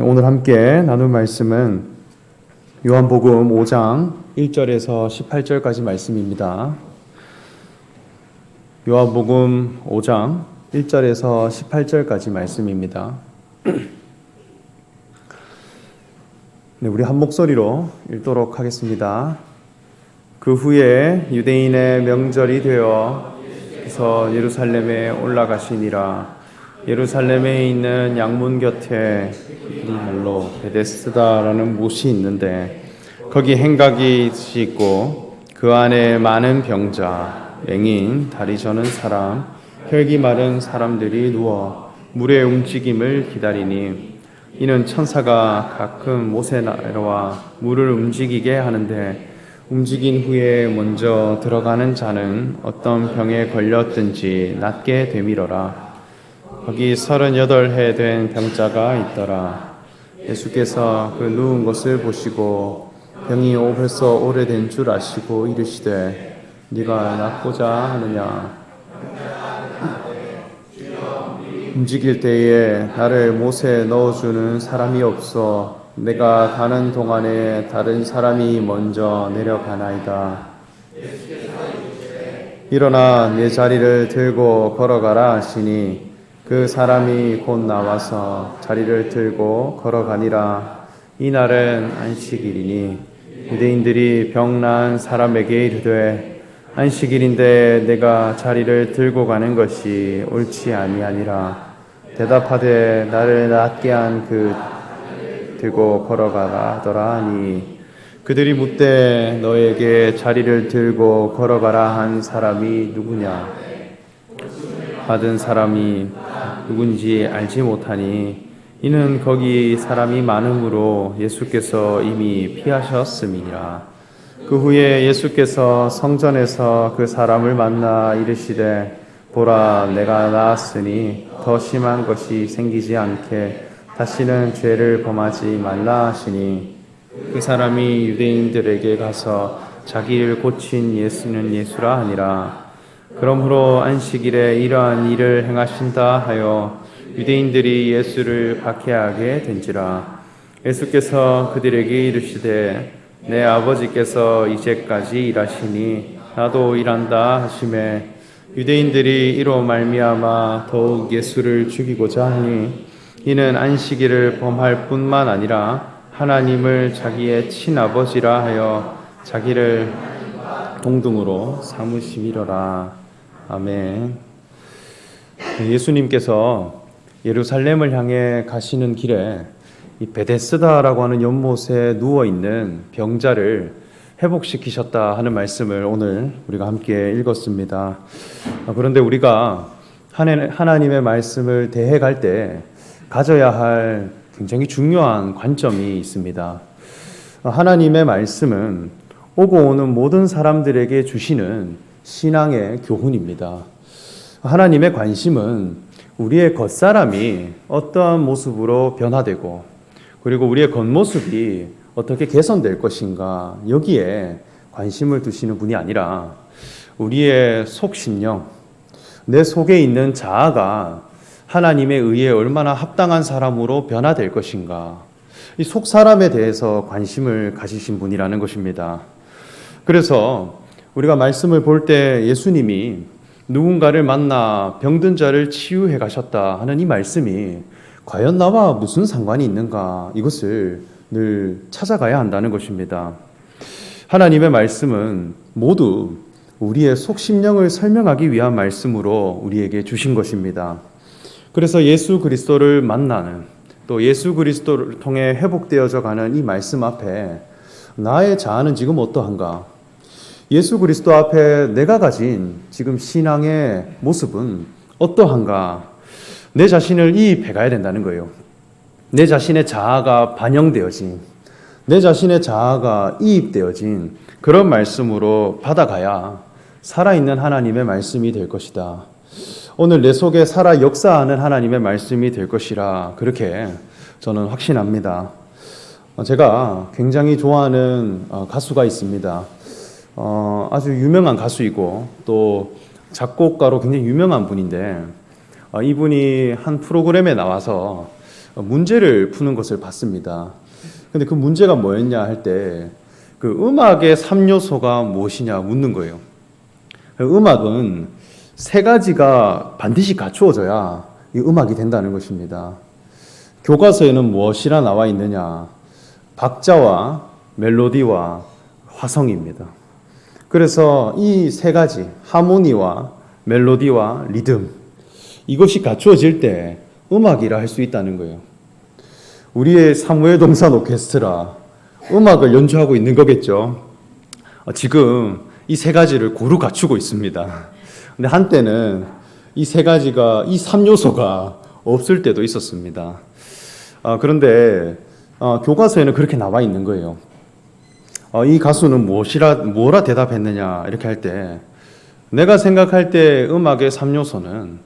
오늘 함께 나눌 말씀은 요한복음 5장 1절에서 18절까지 말씀입니다. 요한복음 5장 1절에서 18절까지 말씀입니다. 네, 우리 한 목소리로 읽도록 하겠습니다. 그 후에 유대인의 명절이 되어 그래서 예루살렘에 올라가시니라. 예루살렘에 있는 양문 곁에 말로 베데스다라는 못이 있는데 거기 행각이 있고 그 안에 많은 병자, 맹인, 다리 저는 사람, 혈기 마른 사람들이 누워 물의 움직임을 기다리니 이는 천사가 가끔 못에 내려와 물을 움직이게 하는데 움직인 후에 먼저 들어가는 자는 어떤 병에 걸렸든지 낫게 되밀어라. 거기 38해 된 병자가 있더라. 예수께서 그 누운 것을 보시고 병이 벌써 오래된 줄 아시고 이르시되 네가 낫고자 하느냐. 움직일 때에 나를 못에 넣어주는 사람이 없어 내가 가는 동안에 다른 사람이 먼저 내려가나이다. 일어나 내 자리를 들고 걸어가라 하시니 그 사람이 곧 나와서 자리를 들고 걸어가니라. 이날은 안식일이니 유대인들이 병 나은 사람에게 이르되 안식일인데 내가 자리를 들고 가는 것이 옳지 아니하니라. 대답하되 나를 낫게 한 그 들고 걸어가라 하더라 하니 그들이 묻되 너에게 자리를 들고 걸어가라 한 사람이 누구냐? 받은 사람이 누군지 알지 못하니 이는 거기 사람이 많음으로 예수께서 이미 피하셨음이니라. 그 후에 예수께서 성전에서 그 사람을 만나 이르시되 보라 내가 나았으니 더 심한 것이 생기지 않게 다시는 죄를 범하지 말라 하시니 그 사람이 유대인들에게 가서 자기를 고친 예수는 예수라 하니라. 그러므로 안식일에 이러한 일을 행하신다 하여 유대인들이 예수를 박해하게 된지라. 예수께서 그들에게 이르시되 내 아버지께서 이제까지 일하시니 나도 일한다 하시매 유대인들이 이로 말미암아 더욱 예수를 죽이고자 하니 이는 안식일을 범할 뿐만 아니라 하나님을 자기의 친아버지라 하여 자기를 동등으로 삼으심이로라. 아멘. 예수님께서 예루살렘을 향해 가시는 길에 이 베데스다라고 하는 연못에 누워 있는 병자를 회복시키셨다 하는 말씀을 오늘 우리가 함께 읽었습니다. 그런데 우리가 하나님의 말씀을 대해갈 때 가져야 할 굉장히 중요한 관점이 있습니다. 하나님의 말씀은 오고 오는 모든 사람들에게 주시는 신앙의 교훈입니다. 하나님의 관심은 우리의 겉사람이 어떠한 모습으로 변화되고 그리고 우리의 겉모습이 어떻게 개선될 것인가 여기에 관심을 두시는 분이 아니라 우리의 속심령, 내 속에 있는 자아가 하나님에 의해 얼마나 합당한 사람으로 변화될 것인가 이 속사람에 대해서 관심을 가지신 분이라는 것입니다. 그래서 우리가 말씀을 볼 때 예수님이 누군가를 만나 병든 자를 치유해 가셨다 하는 이 말씀이 과연 나와 무슨 상관이 있는가 이것을 늘 찾아가야 한다는 것입니다. 하나님의 말씀은 모두 우리의 속심령을 설명하기 위한 말씀으로 우리에게 주신 것입니다. 그래서 예수 그리스도를 만나는 또 예수 그리스도를 통해 회복되어져 가는 이 말씀 앞에 나의 자아는 지금 어떠한가? 예수 그리스도 앞에 내가 가진 지금 신앙의 모습은 어떠한가? 내 자신을 이입해 가야 된다는 거예요. 내 자신의 자아가 반영되어진, 내 자신의 자아가 이입되어진 그런 말씀으로 받아가야 살아있는 하나님의 말씀이 될 것이다. 오늘 내 속에 살아 역사하는 하나님의 말씀이 될 것이라 그렇게 저는 확신합니다. 제가 굉장히 좋아하는 가수가 있습니다. 아주 유명한 가수이고 또 작곡가로 굉장히 유명한 분인데 이분이 한 프로그램에 나와서 문제를 푸는 것을 봤습니다. 근데 그 문제가 뭐였냐 할 때 그 음악의 3요소가 무엇이냐 묻는 거예요. 음악은 세 가지가 반드시 갖추어져야 이 음악이 된다는 것입니다. 교과서에는 무엇이라 나와 있느냐? 박자와 멜로디와 화성입니다. 그래서 이 세 가지, 하모니와 멜로디와 리듬, 이것이 갖추어질 때 음악이라 할 수 있다는 거예요. 우리의 사무엘 동산 오케스트라, 음악을 연주하고 있는 거겠죠. 지금 이 세 가지를 고루 갖추고 있습니다. 근데 한때는 이 세 가지가, 이 3요소가 없을 때도 있었습니다. 그런데 교과서에는 그렇게 나와 있는 거예요. 이 가수는 뭐라 대답했느냐 이렇게 할 때 내가 생각할 때 음악의 3요소는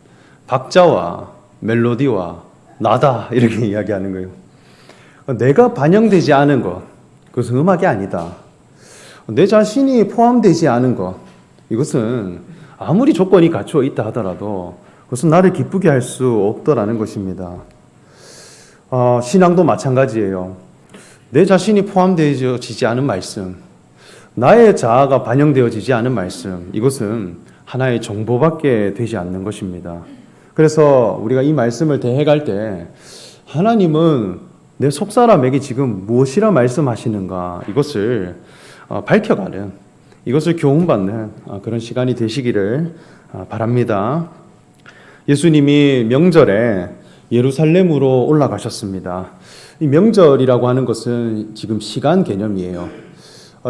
박자와 멜로디와 나다 이렇게 이야기하는 거예요. 내가 반영되지 않은 것, 그것은 음악이 아니다. 내 자신이 포함되지 않은 것, 이것은 아무리 조건이 갖추어 있다 하더라도 그것은 나를 기쁘게 할 수 없더라는 것입니다. 신앙도 마찬가지예요. 내 자신이 포함되어지지 않은 말씀, 나의 자아가 반영되어지지 않은 말씀, 이것은 하나의 정보밖에 되지 않는 것입니다. 그래서 우리가 이 말씀을 대해갈 때 하나님은 내 속사람에게 지금 무엇이라 말씀하시는가, 이것을 밝혀가는, 이것을 교훈받는 그런 시간이 되시기를 바랍니다. 예수님이 명절에 예루살렘으로 올라가셨습니다. 이 명절이라고 하는 것은 지금 시간 개념이에요.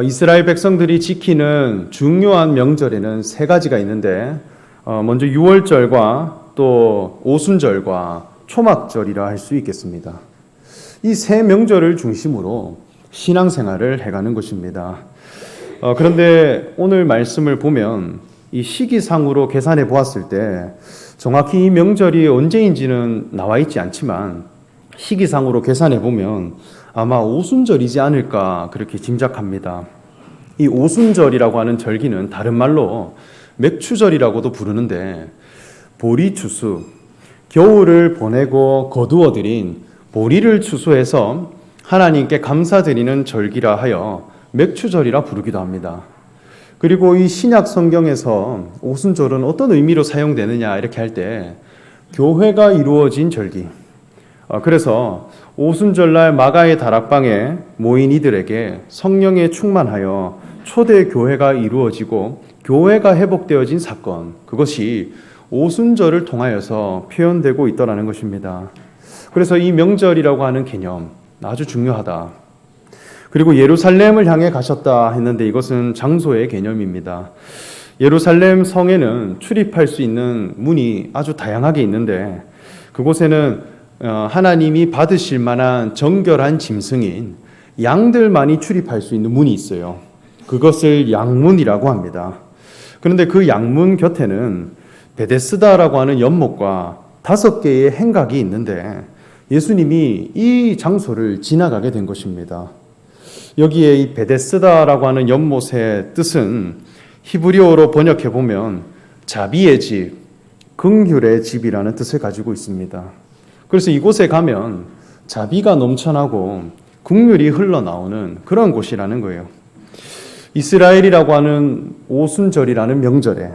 이스라엘 백성들이 지키는 중요한 명절에는 세 가지가 있는데 먼저 유월절과 또 오순절과 초막절이라 할 수 있겠습니다. 이 세 명절을 중심으로 신앙생활을 해가는 것입니다. 그런데 오늘 말씀을 보면 이 시기상으로 계산해 보았을 때 정확히 이 명절이 언제인지는 나와 있지 않지만 시기상으로 계산해 보면 아마 오순절이지 않을까 그렇게 짐작합니다. 이 오순절이라고 하는 절기는 다른 말로 맥추절이라고도 부르는데 보리추수, 겨울을 보내고 거두어들인 보리를 추수해서 하나님께 감사드리는 절기라 하여 맥추절이라 부르기도 합니다. 그리고 이 신약 성경에서 오순절은 어떤 의미로 사용되느냐 이렇게 할 때 교회가 이루어진 절기. 그래서 오순절날 마가의 다락방에 모인 이들에게 성령에 충만하여 초대 교회가 이루어지고 교회가 회복되어진 사건, 그것이 오순절을 통하여서 표현되고 있더라는 것입니다. 그래서 이 명절이라고 하는 개념 아주 중요하다. 그리고 예루살렘을 향해 가셨다 했는데 이것은 장소의 개념입니다. 예루살렘 성에는 출입할 수 있는 문이 아주 다양하게 있는데 그곳에는 하나님이 받으실 만한 정결한 짐승인 양들만이 출입할 수 있는 문이 있어요. 그것을 양문이라고 합니다. 그런데 그 양문 곁에는 베데스다라고 하는 연못과 5개의 행각이 있는데 예수님이 이 장소를 지나가게 된 것입니다. 여기에 이 베데스다라고 하는 연못의 뜻은 히브리어로 번역해 보면 자비의 집, 긍휼의 집이라는 뜻을 가지고 있습니다. 그래서 이곳에 가면 자비가 넘쳐나고 긍휼이 흘러나오는 그런 곳이라는 거예요. 이스라엘이라고 하는 오순절이라는 명절에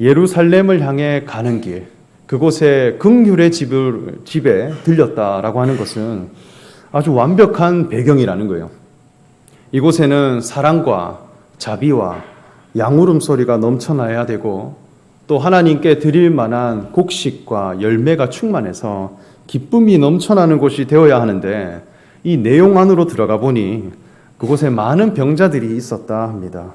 예루살렘을 향해 가는 길, 그곳에 긍휼의 집에 들렸다라고 하는 것은 아주 완벽한 배경이라는 거예요. 이곳에는 사랑과 자비와 양울음 소리가 넘쳐나야 되고 또 하나님께 드릴 만한 곡식과 열매가 충만해서 기쁨이 넘쳐나는 곳이 되어야 하는데 이 내용 안으로 들어가 보니 그곳에 많은 병자들이 있었다 합니다.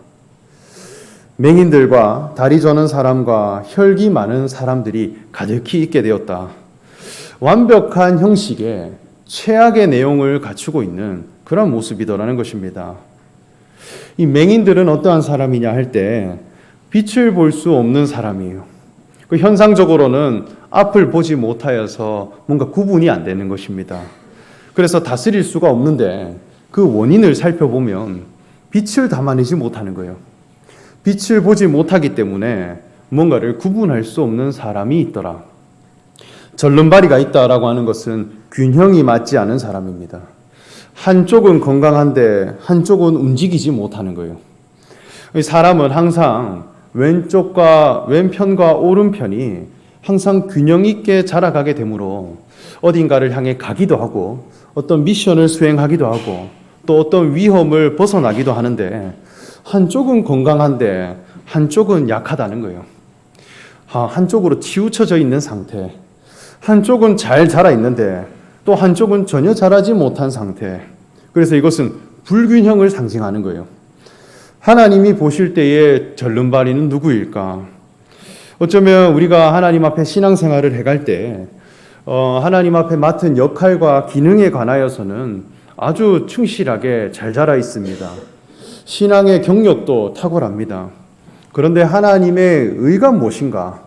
맹인들과 다리 저는 사람과 혈기 많은 사람들이 가득히 있게 되었다. 완벽한 형식의 최악의 내용을 갖추고 있는 그런 모습이더라는 것입니다. 이 맹인들은 어떠한 사람이냐 할 때 빛을 볼 수 없는 사람이에요. 그 현상적으로는 앞을 보지 못하여서 뭔가 구분이 안 되는 것입니다. 그래서 다스릴 수가 없는데 그 원인을 살펴보면 빛을 담아내지 못하는 거예요. 빛을 보지 못하기 때문에 뭔가를 구분할 수 없는 사람이 있더라. 절름발이가 있다라고 하는 것은 균형이 맞지 않은 사람입니다. 한쪽은 건강한데 한쪽은 움직이지 못하는 거예요. 사람은 항상 왼편과 오른편이 항상 균형 있게 자라가게 되므로 어딘가를 향해 가기도 하고 어떤 미션을 수행하기도 하고 또 어떤 위험을 벗어나기도 하는데 한쪽은 건강한데 한쪽은 약하다는 거예요. 한쪽으로 치우쳐져 있는 상태, 한쪽은 잘 자라 있는데 또 한쪽은 전혀 자라지 못한 상태. 그래서 이것은 불균형을 상징하는 거예요. 하나님이 보실 때의 절름발이는 누구일까? 어쩌면 우리가 하나님 앞에 신앙생활을 해갈 때 하나님 앞에 맡은 역할과 기능에 관하여서는 아주 충실하게 잘 자라 있습니다. 신앙의 경력도 탁월합니다. 그런데 하나님의 의가 무엇인가?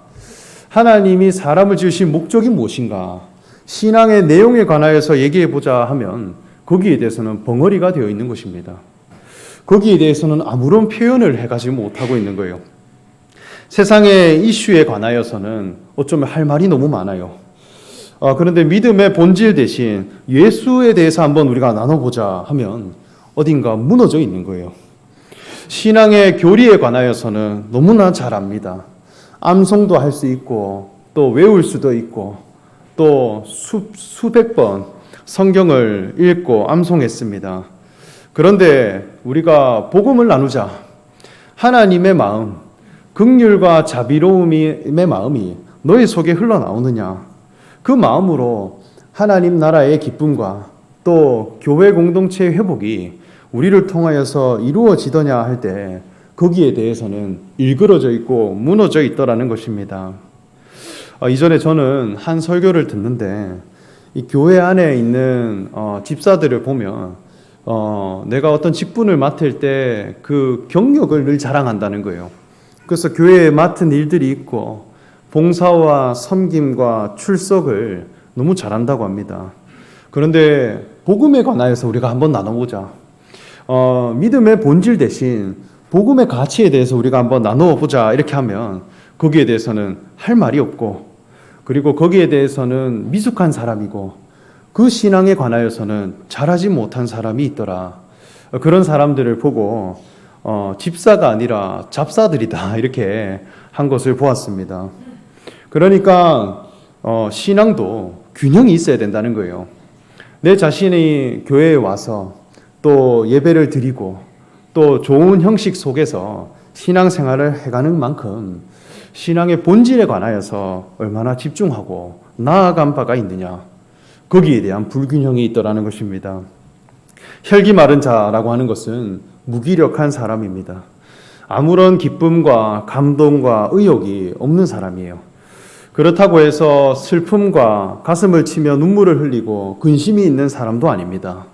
하나님이 사람을 지으신 목적이 무엇인가? 신앙의 내용에 관하여서 얘기해보자 하면 거기에 대해서는 벙어리가 되어 있는 것입니다. 거기에 대해서는 아무런 표현을 해가지 못하고 있는 거예요. 세상의 이슈에 관하여서는 어쩌면 할 말이 너무 많아요. 그런데 믿음의 본질 대신 예수에 대해서 한번 우리가 나눠보자 하면 어딘가 무너져 있는 거예요. 신앙의 교리에 관하여서는 너무나 잘 압니다. 암송도 할 수 있고 또 외울 수도 있고 또 수백 번 성경을 읽고 암송했습니다. 그런데 우리가 복음을 나누자. 하나님의 마음, 긍휼과 자비로움의 마음이 너희 속에 흘러나오느냐? 그 마음으로 하나님 나라의 기쁨과 또 교회 공동체의 회복이 우리를 통하여서 이루어지더냐 할 때 거기에 대해서는 일그러져 있고 무너져 있더라는 것입니다. 이전에 저는 한 설교를 듣는데 이 교회 안에 있는 집사들을 보면 내가 어떤 직분을 맡을 때 그 경력을 늘 자랑한다는 거예요. 그래서 교회에 맡은 일들이 있고 봉사와 섬김과 출석을 너무 잘한다고 합니다. 그런데 복음에 관하여서 우리가 한번 나눠보자. 믿음의 본질 대신 복음의 가치에 대해서 우리가 한번 나눠보자 이렇게 하면 거기에 대해서는 할 말이 없고 그리고 거기에 대해서는 미숙한 사람이고 그 신앙에 관하여서는 잘하지 못한 사람이 있더라. 그런 사람들을 보고 집사가 아니라 잡사들이다 이렇게 한 것을 보았습니다. 그러니까 신앙도 균형이 있어야 된다는 거예요. 내 자신이 교회에 와서 또 예배를 드리고 또 좋은 형식 속에서 신앙생활을 해가는 만큼 신앙의 본질에 관하여서 얼마나 집중하고 나아간 바가 있느냐, 거기에 대한 불균형이 있더라는 것입니다. 혈기 마른 자라고 하는 것은 무기력한 사람입니다. 아무런 기쁨과 감동과 의욕이 없는 사람이에요. 그렇다고 해서 슬픔과 가슴을 치며 눈물을 흘리고 근심이 있는 사람도 아닙니다.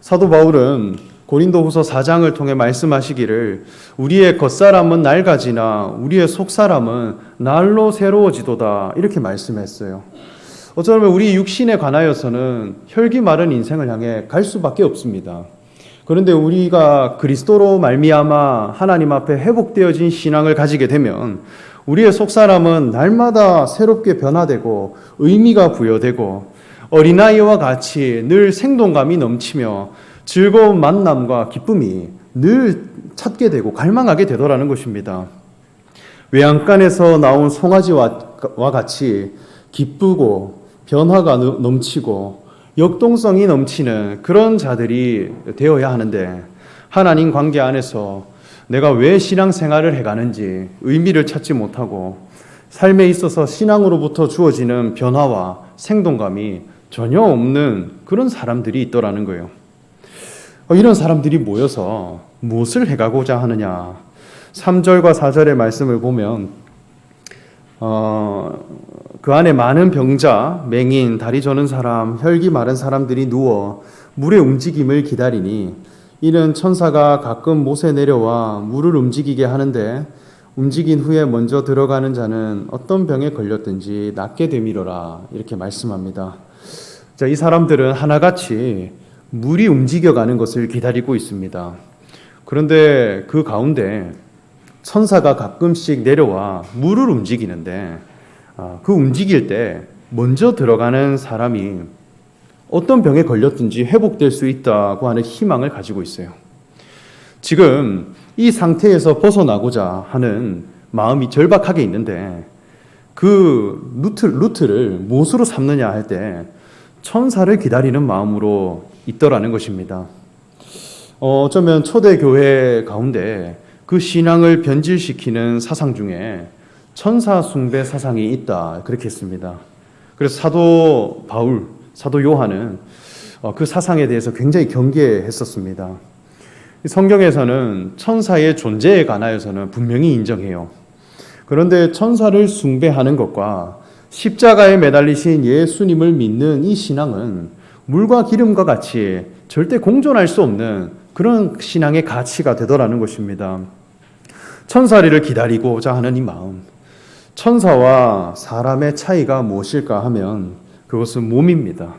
사도 바울은 고린도후서 4장을 통해 말씀하시기를 우리의 겉사람은 낡아지나 우리의 속사람은 날로 새로워지도다 이렇게 말씀했어요. 어쩌면 우리 육신에 관하여서는 혈기 마른 인생을 향해 갈 수밖에 없습니다. 그런데 우리가 그리스도로 말미암아 하나님 앞에 회복되어진 신앙을 가지게 되면 우리의 속사람은 날마다 새롭게 변화되고 의미가 부여되고 어린아이와 같이 늘 생동감이 넘치며 즐거운 만남과 기쁨이 늘 찾게 되고 갈망하게 되더라는 것입니다. 외양간에서 나온 송아지와 같이 기쁘고 변화가 넘치고 역동성이 넘치는 그런 자들이 되어야 하는데 하나님 관계 안에서 내가 왜 신앙생활을 해가는지 의미를 찾지 못하고 삶에 있어서 신앙으로부터 주어지는 변화와 생동감이 전혀 없는 그런 사람들이 있더라는 거예요. 이런 사람들이 모여서 무엇을 해가고자 하느냐. 3절과 4절의 말씀을 보면 그 안에 많은 병자, 맹인, 다리 저는 사람, 혈기 마른 사람들이 누워 물의 움직임을 기다리니 이는 천사가 가끔 못에 내려와 물을 움직이게 하는데 움직인 후에 먼저 들어가는 자는 어떤 병에 걸렸든지 낫게 되미로라 이렇게 말씀합니다. 자, 이 사람들은 하나같이 물이 움직여가는 것을 기다리고 있습니다. 그런데 그 가운데 천사가 가끔씩 내려와 물을 움직이는데 그 움직일 때 먼저 들어가는 사람이 어떤 병에 걸렸든지 회복될 수 있다고 하는 희망을 가지고 있어요. 지금 이 상태에서 벗어나고자 하는 마음이 절박하게 있는데 그 루트를 무엇으로 삼느냐 할 때 천사를 기다리는 마음으로 있더라는 것입니다. 어쩌면 초대교회 가운데 그 신앙을 변질시키는 사상 중에 천사 숭배 사상이 있다 그렇게 했습니다. 그래서 사도 바울, 사도 요한은 그 사상에 대해서 굉장히 경계했었습니다. 성경에서는 천사의 존재에 관하여서는 분명히 인정해요. 그런데 천사를 숭배하는 것과 십자가에 매달리신 예수님을 믿는 이 신앙은 물과 기름과 같이 절대 공존할 수 없는 그런 신앙의 가치가 되더라는 것입니다. 천사를 기다리고자 하는 이 마음, 천사와 사람의 차이가 무엇일까 하면 그것은 몸입니다.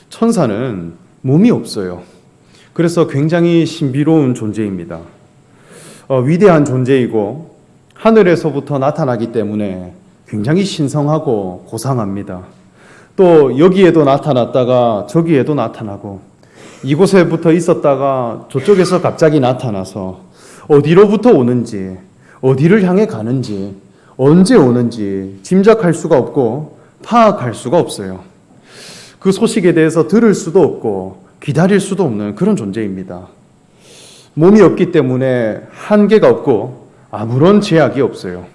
천사는 몸이 없어요. 그래서 굉장히 신비로운 존재입니다. 위대한 존재이고 하늘에서부터 나타나기 때문에 굉장히 신성하고 고상합니다. 또 여기에도 나타났다가 저기에도 나타나고 이곳에부터 있었다가 저쪽에서 갑자기 나타나서 어디로부터 오는지 어디를 향해 가는지 언제 오는지 짐작할 수가 없고 파악할 수가 없어요. 그 소식에 대해서 들을 수도 없고 기다릴 수도 없는 그런 존재입니다. 몸이 없기 때문에 한계가 없고 아무런 제약이 없어요.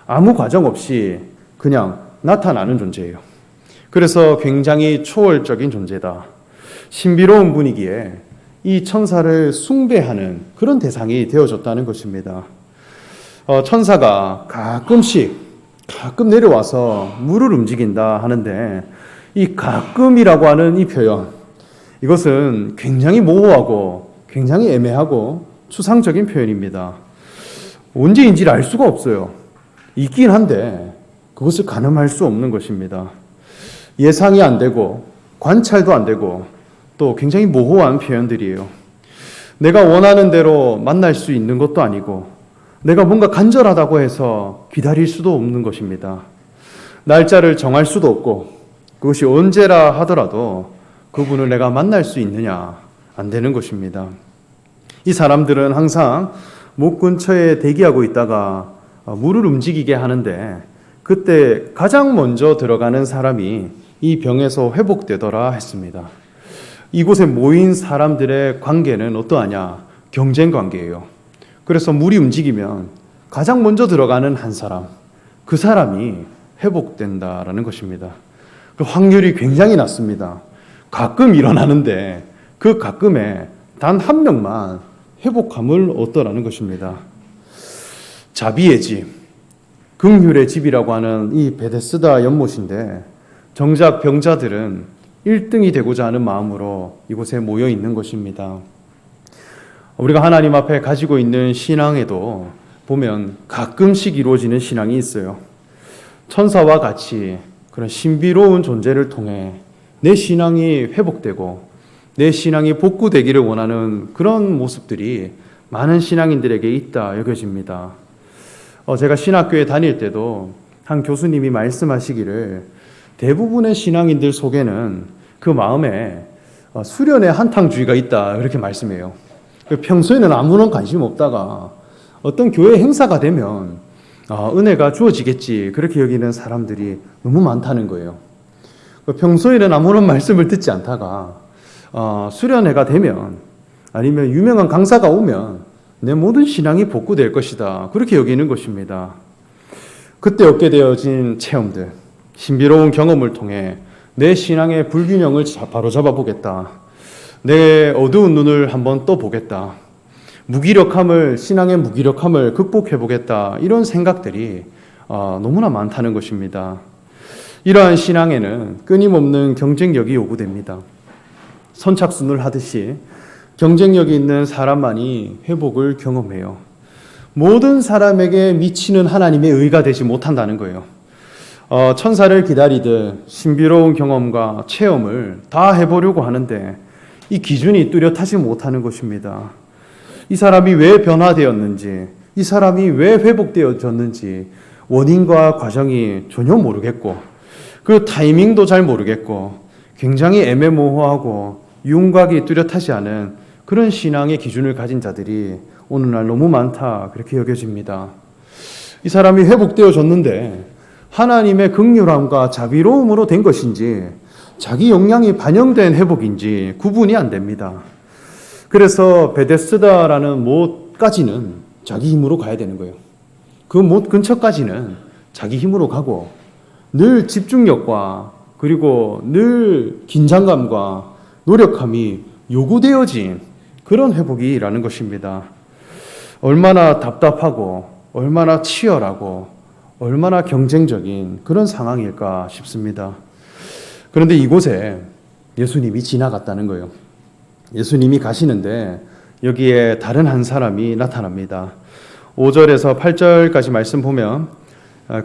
아무 과정 없이 그냥 나타나는 존재예요. 그래서 굉장히 초월적인 존재다. 신비로운 분위기에 이 천사를 숭배하는 그런 대상이 되어졌다는 것입니다. 천사가 가끔 내려와서 물을 움직인다 하는데 이 가끔이라고 하는 이 표현, 이것은 굉장히 모호하고 굉장히 애매하고 추상적인 표현입니다. 언제인지를 알 수가 없어요. 있긴 한데 그것을 가늠할 수 없는 것입니다. 예상이 안 되고 관찰도 안 되고 또 굉장히 모호한 표현들이에요. 내가 원하는 대로 만날 수 있는 것도 아니고 내가 뭔가 간절하다고 해서 기다릴 수도 없는 것입니다. 날짜를 정할 수도 없고 그것이 언제라 하더라도 그분을 내가 만날 수 있느냐 안 되는 것입니다. 이 사람들은 항상 목 근처에 대기하고 있다가 물을 움직이게 하는데 그때 가장 먼저 들어가는 사람이 이 병에서 회복되더라 했습니다. 이곳에 모인 사람들의 관계는 어떠하냐? 경쟁 관계예요. 그래서 물이 움직이면 가장 먼저 들어가는 한 사람, 그 사람이 회복된다라는 것입니다. 그 확률이 굉장히 낮습니다. 가끔 일어나는데 그 가끔에 단 한 명만 회복함을 얻더라는 것입니다. 자비의 집, 긍휼의 집이라고 하는 이 베데스다 연못인데 정작 병자들은 1등이 되고자 하는 마음으로 이곳에 모여 있는 것입니다. 우리가 하나님 앞에 가지고 있는 신앙에도 보면 가끔씩 이루어지는 신앙이 있어요. 천사와 같이 그런 신비로운 존재를 통해 내 신앙이 회복되고 내 신앙이 복구되기를 원하는 그런 모습들이 많은 신앙인들에게 있다 여겨집니다. 제가 신학교에 다닐 때도 한 교수님이 말씀하시기를 대부분의 신앙인들 속에는 그 마음에 수련의 한탕주의가 있다 이렇게 말씀해요. 평소에는 아무런 관심 없다가 어떤 교회 행사가 되면 은혜가 주어지겠지 그렇게 여기는 사람들이 너무 많다는 거예요. 평소에는 아무런 말씀을 듣지 않다가 수련회가 되면 아니면 유명한 강사가 오면 내 모든 신앙이 복구될 것이다 그렇게 여기는 것입니다. 그때 얻게 되어진 체험들, 신비로운 경험을 통해 내 신앙의 불균형을 바로잡아 보겠다. 내 어두운 눈을 한번 떠보겠다. 신앙의 무기력함을 극복해 보겠다. 이런 생각들이 너무나 많다는 것입니다. 이러한 신앙에는 끊임없는 경쟁력이 요구됩니다. 선착순을 하듯이 경쟁력이 있는 사람만이 회복을 경험해요. 모든 사람에게 미치는 하나님의 의가 되지 못한다는 거예요. 천사를 기다리듯 신비로운 경험과 체험을 다 해보려고 하는데 이 기준이 뚜렷하지 못하는 것입니다. 이 사람이 왜 변화되었는지, 이 사람이 왜 회복되어졌는지 원인과 과정이 전혀 모르겠고 그 타이밍도 잘 모르겠고 굉장히 애매모호하고 윤곽이 뚜렷하지 않은 그런 신앙의 기준을 가진 자들이 오늘날 너무 많다, 그렇게 여겨집니다. 이 사람이 회복되어졌는데 하나님의 긍휼함과 자비로움으로 된 것인지 자기 역량이 반영된 회복인지 구분이 안 됩니다. 그래서 베데스다라는 못까지는 자기 힘으로 가야 되는 거예요. 그 못 근처까지는 자기 힘으로 가고 늘 집중력과 그리고 늘 긴장감과 노력함이 요구되어진 그런 회복이라는 것입니다. 얼마나 답답하고 얼마나 치열하고 얼마나 경쟁적인 그런 상황일까 싶습니다. 그런데 이곳에 예수님이 지나갔다는 거예요. 예수님이 가시는데 여기에 다른 한 사람이 나타납니다. 5절에서 8절까지 말씀 보면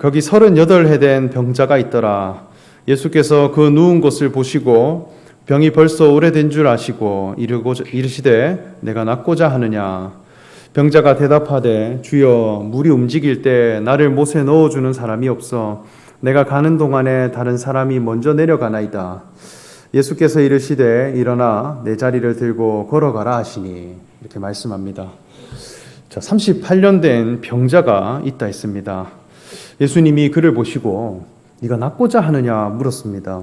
거기 38해 된 병자가 있더라. 예수께서 그 누운 곳을 보시고 병이 벌써 오래된 줄 아시고 이르시되 내가 낫고자 하느냐. 병자가 대답하되 주여 물이 움직일 때 나를 못에 넣어주는 사람이 없어 내가 가는 동안에 다른 사람이 먼저 내려가나이다. 예수께서 이르시되 일어나 내 자리를 들고 걸어가라 하시니 이렇게 말씀합니다. 자, 38년 된 병자가 있다 했습니다. 예수님이 그를 보시고 네가 낫고자 하느냐 물었습니다.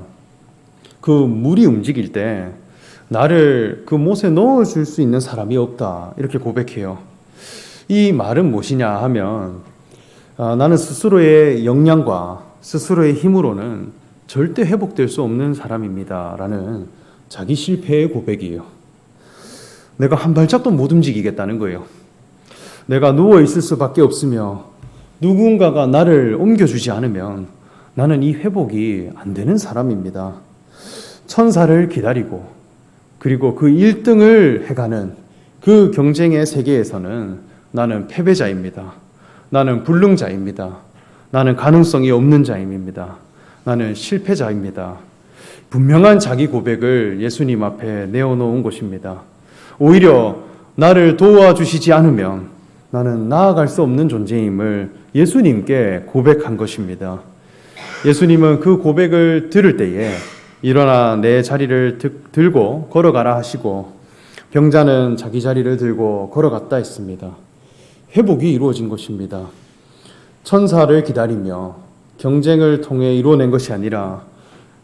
그 물이 움직일 때 나를 그 못에 넣어줄 수 있는 사람이 없다, 이렇게 고백해요. 이 말은 무엇이냐 하면 나는 스스로의 역량과 스스로의 힘으로는 절대 회복될 수 없는 사람입니다 라는 자기 실패의 고백이에요. 내가 한 발짝도 못 움직이겠다는 거예요. 내가 누워있을 수밖에 없으며 누군가가 나를 옮겨주지 않으면 나는 이 회복이 안 되는 사람입니다. 천사를 기다리고 그리고 그 1등을 해가는 그 경쟁의 세계에서는 나는 패배자입니다. 나는 불능자입니다. 나는 가능성이 없는 자입니다. 나는 실패자입니다. 분명한 자기 고백을 예수님 앞에 내어놓은 것입니다. 오히려 나를 도와주시지 않으면 나는 나아갈 수 없는 존재임을 예수님께 고백한 것입니다. 예수님은 그 고백을 들을 때에 일어나 내 자리를 들고 걸어가라 하시고 병자는 자기 자리를 들고 걸어갔다 했습니다. 회복이 이루어진 것입니다. 천사를 기다리며 경쟁을 통해 이루어낸 것이 아니라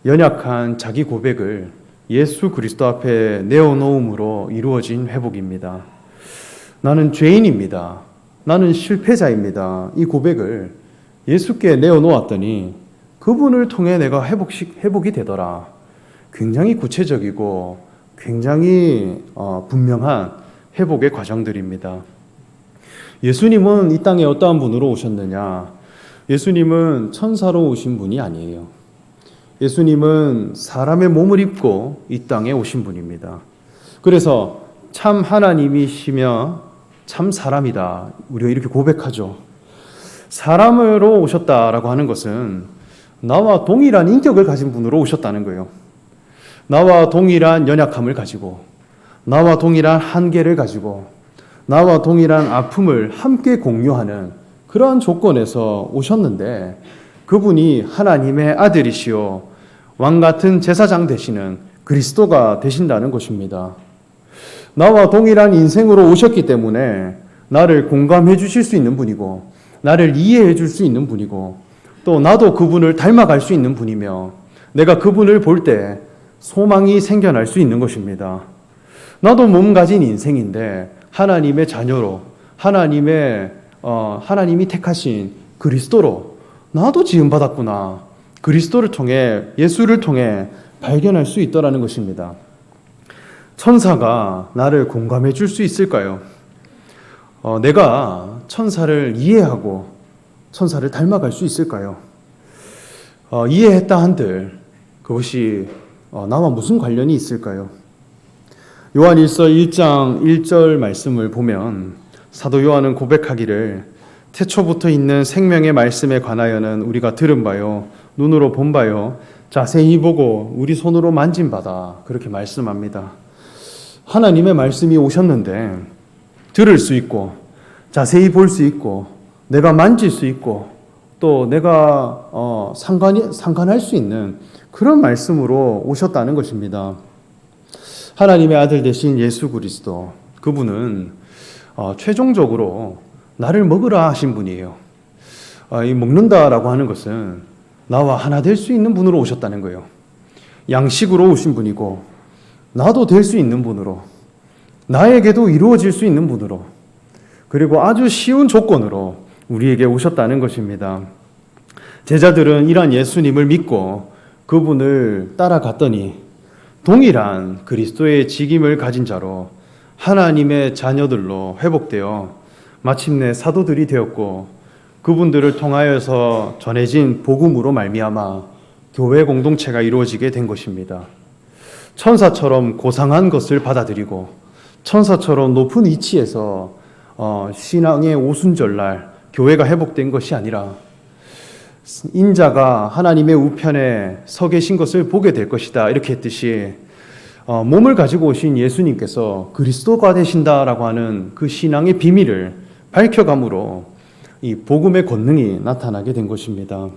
연약한 자기 고백을 예수 그리스도 앞에 내어놓음으로 이루어진 회복입니다. 나는 죄인입니다. 나는 실패자입니다. 이 고백을 예수께 내어놓았더니 그분을 통해 내가 회복이 되더라. 굉장히 구체적이고 굉장히 분명한 회복의 과정들입니다. 예수님은 이 땅에 어떠한 분으로 오셨느냐? 예수님은 천사로 오신 분이 아니에요. 예수님은 사람의 몸을 입고 이 땅에 오신 분입니다. 그래서 참 하나님이시며 참 사람이다, 우리가 이렇게 고백하죠. 사람으로 오셨다라고 하는 것은 나와 동일한 인격을 가진 분으로 오셨다는 거예요. 나와 동일한 연약함을 가지고, 나와 동일한 한계를 가지고, 나와 동일한 아픔을 함께 공유하는 그러한 조건에서 오셨는데 그분이 하나님의 아들이시요 왕같은 제사장 되시는 그리스도가 되신다는 것입니다. 나와 동일한 인생으로 오셨기 때문에 나를 공감해 주실 수 있는 분이고 나를 이해해 줄 수 있는 분이고 또 나도 그분을 닮아갈 수 있는 분이며 내가 그분을 볼 때 소망이 생겨날 수 있는 것입니다. 나도 몸 가진 인생인데 하나님의 자녀로 하나님이 택하신 그리스도로 나도 지음받았구나. 그리스도를 통해 예수를 통해 발견할 수 있더라는 것입니다. 천사가 나를 공감해 줄 수 있을까요? 내가 천사를 이해하고 천사를 닮아갈 수 있을까요? 이해했다 한들 그것이 나와 무슨 관련이 있을까요? 요한일서 1장 1절 말씀을 보면 사도 요한은 고백하기를 태초부터 있는 생명의 말씀에 관하여는 우리가 들은 바요 눈으로 본 바요 자세히 보고 우리 손으로 만진 바다, 그렇게 말씀합니다. 하나님의 말씀이 오셨는데 들을 수 있고 자세히 볼 수 있고 내가 만질 수 있고 또 내가 상관할 수 있는 그런 말씀으로 오셨다는 것입니다. 하나님의 아들 되신 예수 그리스도, 그분은 최종적으로 나를 먹으라 하신 분이에요. 이 먹는다라고 하는 것은 나와 하나 될 수 있는 분으로 오셨다는 거예요. 양식으로 오신 분이고 나도 될 수 있는 분으로, 나에게도 이루어질 수 있는 분으로, 그리고 아주 쉬운 조건으로 우리에게 오셨다는 것입니다. 제자들은 이러한 예수님을 믿고 그분을 따라갔더니 동일한 그리스도의 직임을 가진 자로 하나님의 자녀들로 회복되어 마침내 사도들이 되었고, 그분들을 통하여서 전해진 복음으로 말미암아 교회 공동체가 이루어지게 된 것입니다. 천사처럼 고상한 것을 받아들이고 천사처럼 높은 위치에서 신앙의 오순절날 교회가 회복된 것이 아니라 인자가 하나님의 우편에 서 계신 것을 보게 될 것이다, 이렇게 했듯이 몸을 가지고 오신 예수님께서 그리스도가 되신다라고 하는 그 신앙의 비밀을 밝혀감으로 이 복음의 권능이 나타나게 된 것입니다.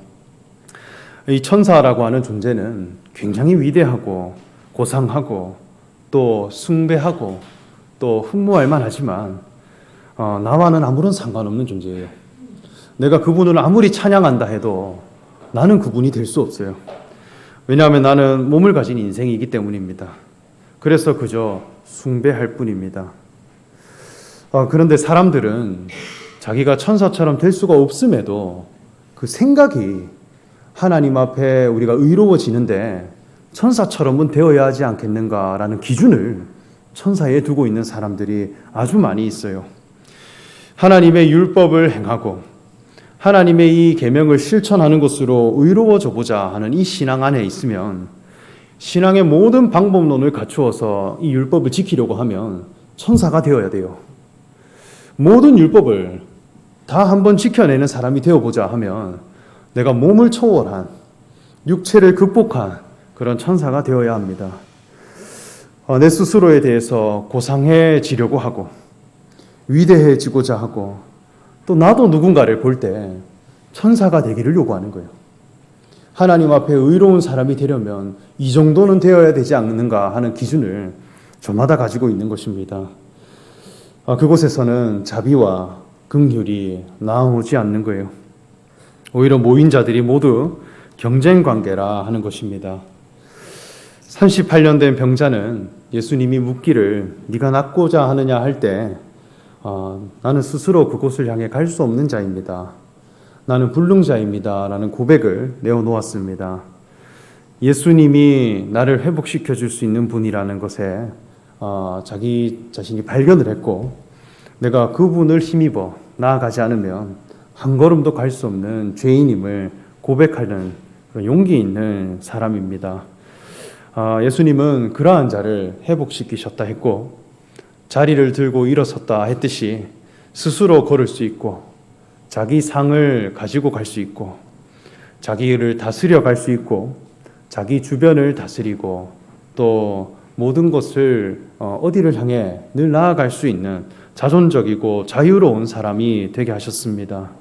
이 천사라고 하는 존재는 굉장히 위대하고 고상하고 또 숭배하고 또 흠모할 만하지만 나와는 아무런 상관없는 존재예요. 내가 그분을 아무리 찬양한다 해도 나는 그분이 될 수 없어요. 왜냐하면 나는 몸을 가진 인생이기 때문입니다. 그래서 그저 숭배할 뿐입니다. 그런데 사람들은 자기가 천사처럼 될 수가 없음에도 그 생각이 하나님 앞에 우리가 의로워지는데 천사처럼은 되어야 하지 않겠는가라는 기준을 천사에 두고 있는 사람들이 아주 많이 있어요. 하나님의 율법을 행하고 하나님의 이 계명을 실천하는 것으로 의로워져 보자 하는 이 신앙 안에 있으면, 신앙의 모든 방법론을 갖추어서 이 율법을 지키려고 하면 천사가 되어야 돼요. 모든 율법을 다 한번 지켜내는 사람이 되어보자 하면 내가 몸을 초월한, 육체를 극복한 그런 천사가 되어야 합니다. 내 스스로에 대해서 고상해지려고 하고 위대해지고자 하고 또 나도 누군가를 볼 때 천사가 되기를 요구하는 거예요. 하나님 앞에 의로운 사람이 되려면 이 정도는 되어야 되지 않는가 하는 기준을 저마다 가지고 있는 것입니다. 그곳에서는 자비와 긍휼이 나오지 않는 거예요. 오히려 모인 자들이 모두 경쟁 관계라 하는 것입니다. 38년 된 병자는 예수님이 묻기를 네가 낫고자 하느냐 할 때 나는 스스로 그곳을 향해 갈 수 없는 자입니다. 나는 불능자입니다. 라는 고백을 내어놓았습니다. 예수님이 나를 회복시켜 줄 수 있는 분이라는 것에 자기 자신이 발견을 했고, 내가 그분을 힘입어 나아가지 않으면 한 걸음도 갈 수 없는 죄인임을 고백하는 그런 용기 있는 사람입니다. 예수님은 그러한 자를 회복시키셨다 했고, 자리를 들고 일어섰다 했듯이 스스로 걸을 수 있고 자기 상을 가지고 갈 수 있고 자기를 다스려 갈 수 있고 자기 주변을 다스리고 또 모든 것을 어디를 향해 늘 나아갈 수 있는 자존적이고 자유로운 사람이 되게 하셨습니다.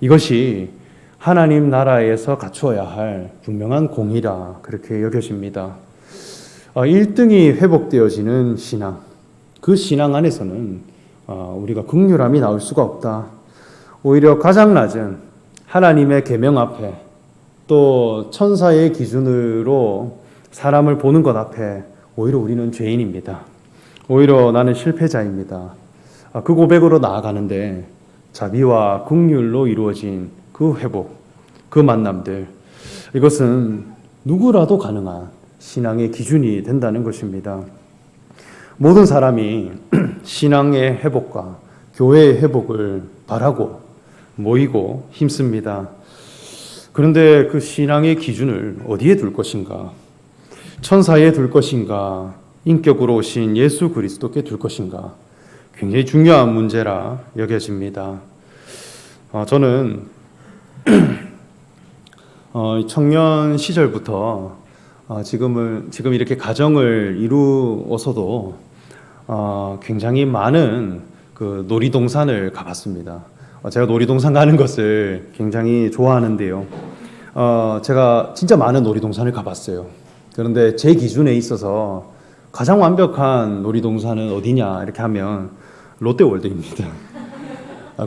이것이 하나님 나라에서 갖추어야 할 분명한 공이라 그렇게 여겨집니다. 1등이 회복되어지는 신앙, 그 신앙 안에서는 우리가 긍휼함이 나올 수가 없다. 오히려 가장 낮은 하나님의 계명 앞에 또 천사의 기준으로 사람을 보는 것 앞에 오히려 우리는 죄인입니다. 오히려 나는 실패자입니다. 그 고백으로 나아가는데 자비와 긍휼로 이루어진 그 회복, 그 만남들, 이것은 누구라도 가능한 신앙의 기준이 된다는 것입니다. 모든 사람이 신앙의 회복과 교회의 회복을 바라고 모이고 힘씁니다. 그런데 그 신앙의 기준을 어디에 둘 것인가? 천사에 둘 것인가? 인격으로 오신 예수 그리스도께 둘 것인가? 굉장히 중요한 문제라 여겨집니다. 저는 청년 시절부터 지금 이렇게 가정을 이루어서도 굉장히 많은 그 놀이동산을 가봤습니다. 제가 놀이동산 가는 것을 굉장히 좋아하는데요. 제가 진짜 많은 놀이동산을 가봤어요. 그런데 제 기준에 있어서 가장 완벽한 놀이동산은 어디냐 이렇게 하면 롯데월드입니다.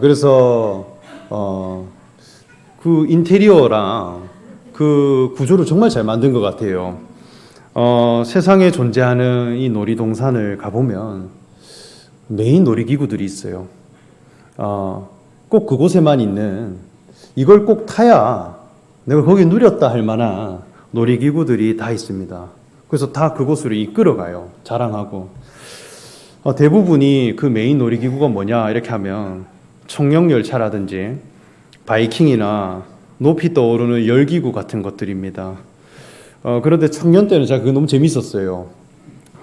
그래서 그 인테리어랑 그 구조를 정말 잘 만든 것 같아요. 세상에 존재하는 이 놀이동산을 가보면 메인 놀이기구들이 있어요. 꼭 그곳에만 있는, 이걸 꼭 타야 내가 거기 누렸다 할 만한 놀이기구들이 다 있습니다. 그래서 다 그곳으로 이끌어가요. 자랑하고. 대부분이 그 메인 놀이기구가 뭐냐 이렇게 하면 청룡열차라든지 바이킹이나 높이 떠오르는 열기구 같은 것들입니다. 그런데 청년 때는 제가 그거 너무 재밌었어요.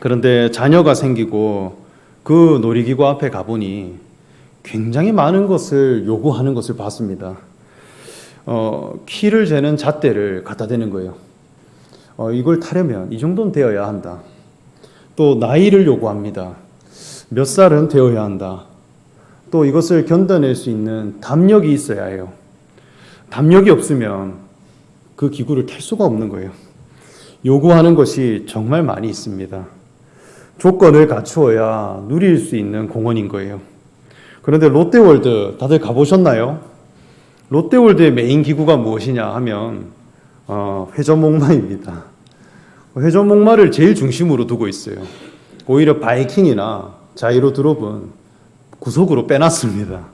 그런데 자녀가 생기고 그 놀이기구 앞에 가보니 굉장히 많은 것을 요구하는 것을 봤습니다. 키를 재는 잣대를 갖다 대는 거예요. 이걸 타려면 이 정도는 되어야 한다. 또 나이를 요구합니다. 몇 살은 되어야 한다. 또 이것을 견뎌낼 수 있는 담력이 있어야 해요. 담력이 없으면 그 기구를 탈 수가 없는 거예요. 요구하는 것이 정말 많이 있습니다. 조건을 갖추어야 누릴 수 있는 공원인 거예요. 그런데 롯데월드 다들 가보셨나요? 롯데월드의 메인 기구가 무엇이냐 하면 회전목마입니다. 회전목마를 제일 중심으로 두고 있어요. 오히려 바이킹이나 자이로 드롭은 구석으로 빼놨습니다.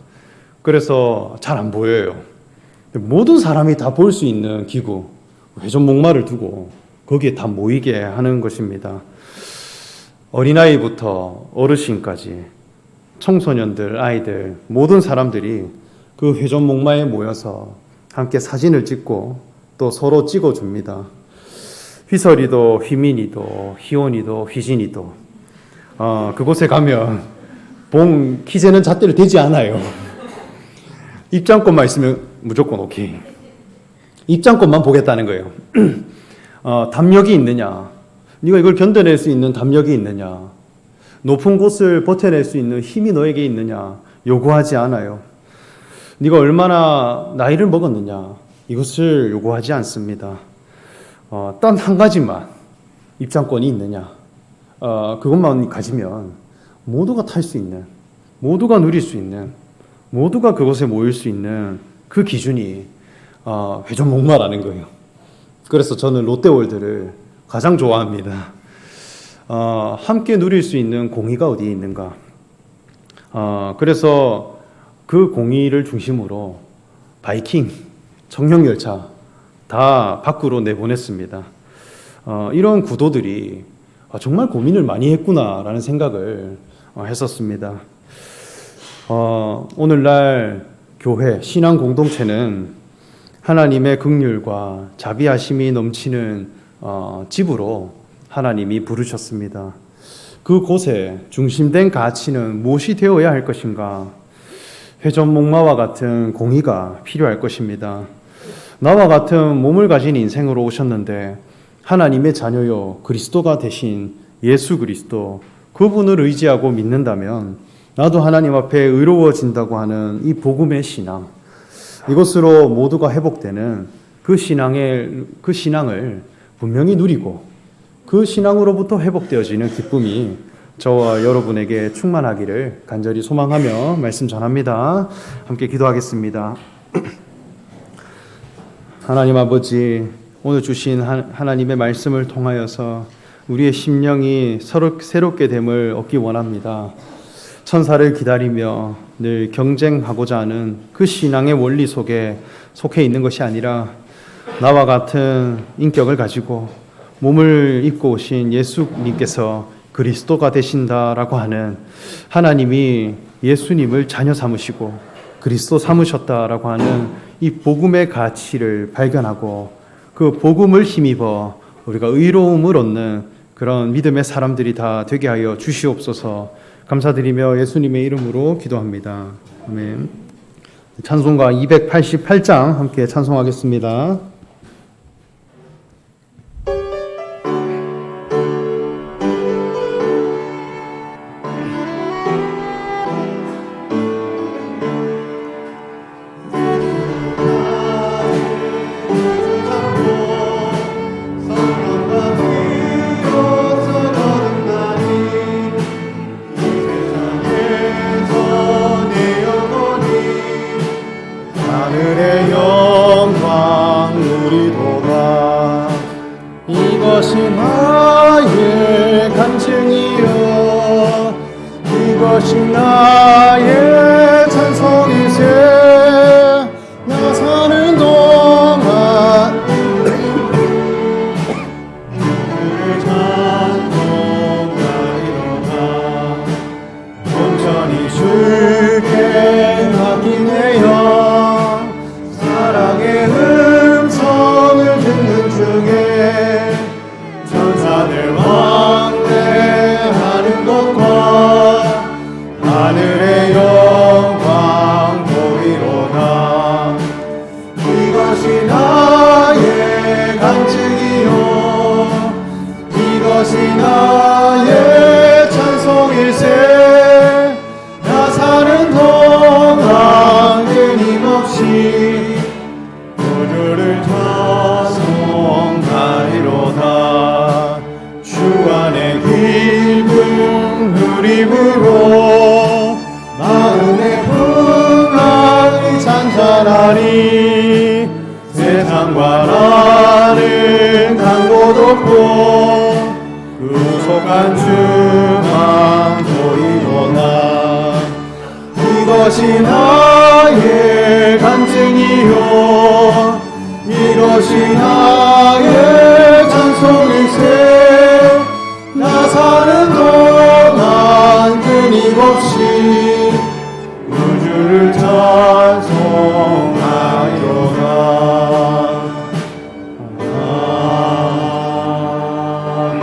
그래서 잘 안 보여요. 모든 사람이 다 볼 수 있는 기구, 회전목마를 두고 거기에 다 모이게 하는 것입니다. 어린아이부터 어르신까지 청소년들, 아이들, 모든 사람들이 그 회전목마에 모여서 함께 사진을 찍고 또 서로 찍어줍니다. 휘설이도 휘민이도 희원이도 휘진이도 그곳에 가면 봉 키재는 잣대를 대지 않아요. 입장권만 있으면 무조건 오케이. 입장권만 보겠다는 거예요. 담력이 있느냐, 네가 이걸 견뎌낼 수 있는 담력이 있느냐, 높은 곳을 버텨낼 수 있는 힘이 너에게 있느냐 요구하지 않아요. 네가 얼마나 나이를 먹었느냐 이것을 요구하지 않습니다. 단 한 가지만, 입장권이 있느냐, 그것만 가지면 모두가 탈 수 있는, 모두가 누릴 수 있는, 모두가 그곳에 모일 수 있는 그 기준이 회전목마라는 거예요. 그래서 저는 롯데월드를 가장 좋아합니다. 함께 누릴 수 있는 공의가 어디에 있는가. 그래서 그 공의를 중심으로 바이킹, 청룡열차 다 밖으로 내보냈습니다. 이런 구도들이 정말 고민을 많이 했구나라는 생각을 했었습니다. 오늘날 교회, 신앙 공동체는 하나님의 긍휼과 자비하심이 넘치는 집으로 하나님이 부르셨습니다. 그곳에 중심된 가치는 무엇이 되어야 할 것인가? 회전목마와 같은 공의가 필요할 것입니다. 나와 같은 몸을 가진 인생으로 오셨는데 하나님의 자녀요 그리스도가 되신 예수 그리스도, 그분을 의지하고 믿는다면 나도 하나님 앞에 의로워진다고 하는 이 복음의 신앙, 이것으로 모두가 회복되는 그 신앙을 분명히 누리고 그 신앙으로부터 회복되어지는 기쁨이 저와 여러분에게 충만하기를 간절히 소망하며 말씀 전합니다. 함께 기도하겠습니다. 하나님 아버지, 오늘 주신 하나님의 말씀을 통하여서 우리의 심령이 서로 새롭게 됨을 얻기 원합니다. 천사를 기다리며 늘 경쟁하고자 하는 그 신앙의 원리 속에 속해 있는 것이 아니라 나와 같은 인격을 가지고 몸을 입고 오신 예수님께서 그리스도가 되신다라고 하는, 하나님이 예수님을 자녀 삼으시고 그리스도 삼으셨다라고 하는 이 복음의 가치를 발견하고 그 복음을 힘입어 우리가 의로움을 얻는 그런 믿음의 사람들이 다 되게 하여 주시옵소서. 감사드리며 예수님의 이름으로 기도합니다. 아멘. 찬송가 288장 함께 찬송하겠습니다. 이것이 나의 간증이여 이것이 나의 찬송이세 나 사는 동안 주를 찬송하리로다 온전히 주께 맡기네요 사랑의 음성을 듣는 중에 천사들 왕래하는 것과 하늘의 영광 보이로다 이것이 나의 간증이요 이것이 나의 찬송일세 나 사는 동안 끊임없이 우주를 찬송하리로다 주 안에 기쁨 누림으로 마음의 평안이 잔잔하니 세상과 나는 간 곳 없고 구속한 주만 보이도다 이것이 나의 간증이요 이것이 나의 찬송일세 나 사는 동안 끊임없이 우주를 찬송하리로다 아멘